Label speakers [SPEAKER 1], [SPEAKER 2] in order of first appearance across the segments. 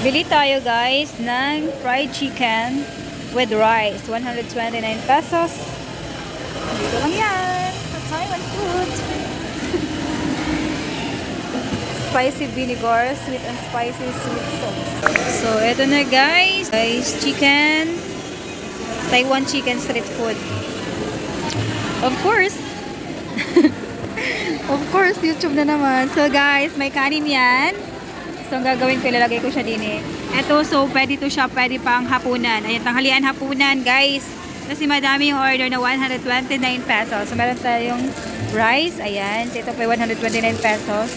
[SPEAKER 1] Bili tayo guys ng fried chicken with rice. 129 pesos. Dito lang yan. Sa Taiwan food. Spicy vinegar, sweet and spicy sweet sauce. So, eto na guys. Guys, chicken. Taiwan chicken street food. Of course. Of course, YouTube na naman. So guys, may kanin yan. So, ang gagawin ko, ilalagay ko siya din eh. Eto, so, pwede to siya, pwede pang hapunan. Ayan, tanghalian hapunan, guys. Kasi madami yung order na 129 pesos. So, meron tayong rice. Ayan. So, ito pa 129 pesos.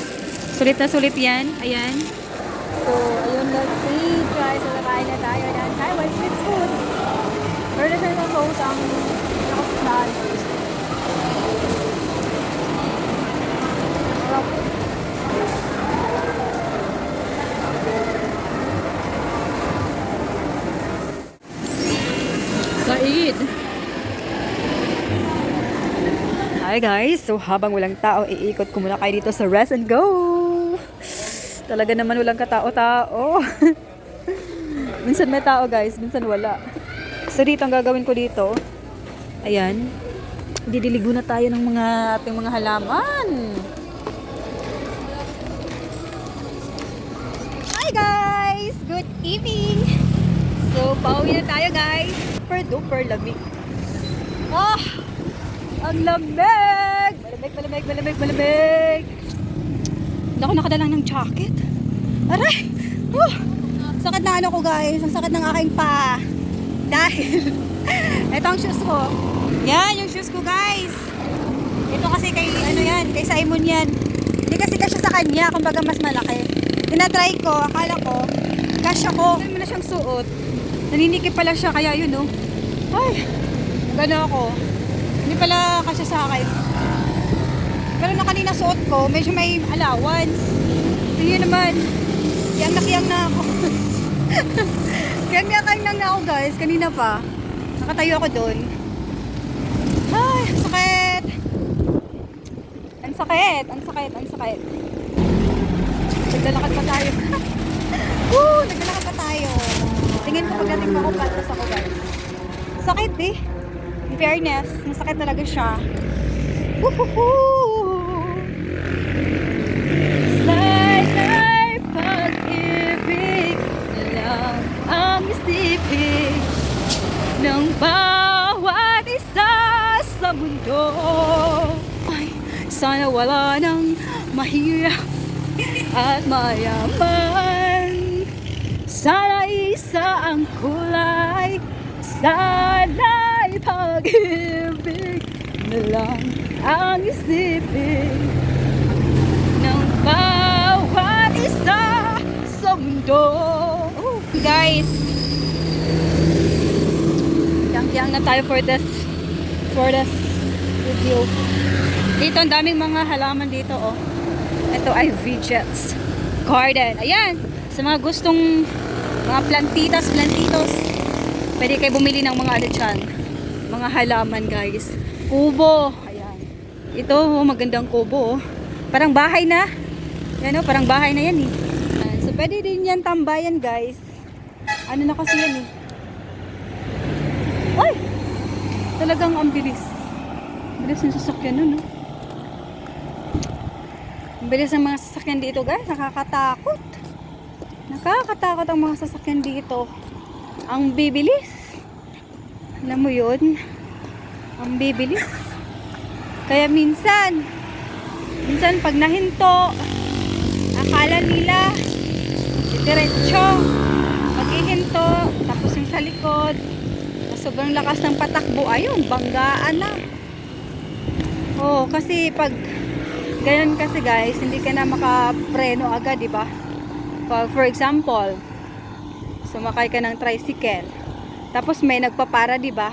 [SPEAKER 1] Sulit na sulit yan. Ayan. So, ayun, let's see. Guys, so, nakain na tayo ng Taiwan street food. Pero na siya ng sauce ang nakapunan. Said. Hi guys, so habang walang tao, iikot ko muna kayo dito sa Rest and Go. Talaga naman walang katao-tao. Minsan may tao guys, minsan wala. So dito, ang gagawin ko dito, ayan, didiligo na tayo ng ating mga halaman. Hi guys, good evening. So, pauwi na tayo guys. Super duper lamig. Ah! Ang lamig! Malamig, malamig, malamig, malamig. Hindi ako nakadala ng jacket. Aray! Sakit na ano ko guys. Ang sakit ng aking pa. Dahil, ito ang shoes ko. Yan, yung shoes ko guys. Ito kasi kay, ano yan, kay Simon yan. Hindi kasi kasya sa kanya, kumbaga mas malaki. Tinatry ko, akala ko, kasya ko. Hindi mo na siyang suot. Naninikip pala siya, kaya yun, oh. Ay, gano'n ako. Hindi pala kasya sa akin. Pero na kanina suot ko, medyo may allowance. Yun naman, kiyang na ako. Kiyang na ako, guys. Kanina pa. Nakatayo ako doon. Ay, sakit. Ang sakit, ang sakit, ang sakit. Naglalakad pa tayo. Naglalakad pa tayo. Tingin ko pagdating ako patas ako guys. Sakit eh. In fairness, masakit talaga siya. Sana'y pag-ibig na lang ang isipin ng bawat isa sa mundo. Ay, sana wala nang mahirap at mayaman. Sana isa ang kulay, sana'y pag-ibig na lang ang isipin ng bawat isa sa mundo. Guys, yang na tayo for this video. Dito ang daming mga halaman dito, oh. Ito ay Vegets Garden. Ayan, sa mga gustong mga plantitos, pwede kayo bumili ng mga ano dyan, mga halaman guys. Kubo, ayan. Ito, oh, magandang kubo, oh. Parang bahay na. Yan, oh, parang bahay na yan eh. Ayan. So pwede din yan tambayan guys. Ano na kasi yan eh. Ay! Talagang ang bilis. Bilis ng sasakyan nun, no? Ang bilis ng mga sasakyan dito guys. Nakakatakot. Nakakatakot ang mga sasakyan dito. Ang bibilis. Alam mo yun? Ang bibilis. Kaya minsan pag nahinto, akala nila diretso. Pag ihinto, tapos yung sa likod, sobrang lakas ng patakbo, ayun, banggaan na. Oh, kasi pag ganyan kasi guys, hindi ka na makapreno agad, di ba? For example, sumakay ka ng tricycle. Tapos may nagpapara, di ba?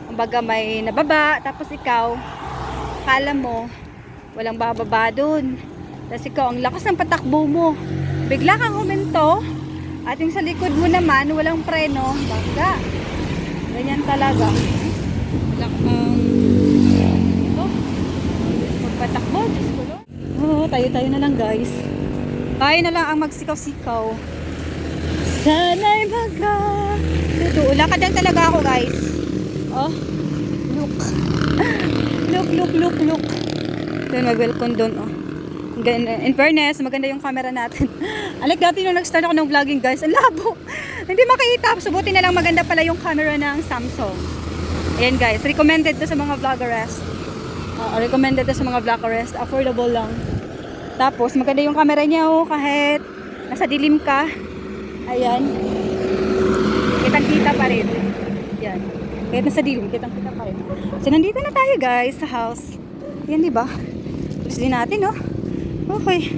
[SPEAKER 1] Kumbaga may nababa, tapos ikaw, akala mo, walang bababa dun. Tapos ikaw, ang lakas ng patakbo mo. Bigla kang huminto, at yung sa likod mo naman, walang preno, bangga. Ganyan talaga. Wala kang, ito, magpatakbo, Diyos ko. Tayo-tayo na lang guys. Tayo na lang ang magsikaw-sikaw Sana'y lakad lang talaga ako, guys. Oh, look. Look. Doon, mag-welcome doon, oh. In fairness, maganda yung camera natin. Alek, dati nung nag-start ako ng vlogging, guys, ang labo. Hindi makita. Subuti na lang maganda pala yung camera ng Samsung. Ayan, guys. Recommended to sa mga vloggeress. Recommended to sa mga vloggeress. Affordable lang. Tapos, maganda yung camera niya, oh, kahit nasa dilim ka. Ayan. Kitang-kita pa rin. Yan. Kahit nasa dilim, kitang-kita pa rin. So, nandito na tayo, guys, sa house. Yan, di ba? Gusto din natin, oh. Okay.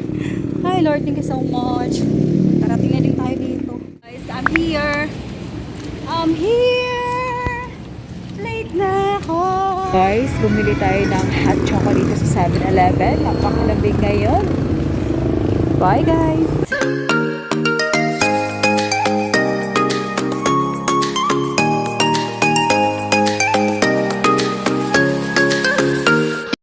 [SPEAKER 1] Hi, Lord. Thank you so much. Parating na din tayo dito. Guys, I'm here. Late na ako. Guys, bumili tayo ng hot chocolate dito sa 7-Eleven. Napakalamig ngayon. Bye, guys.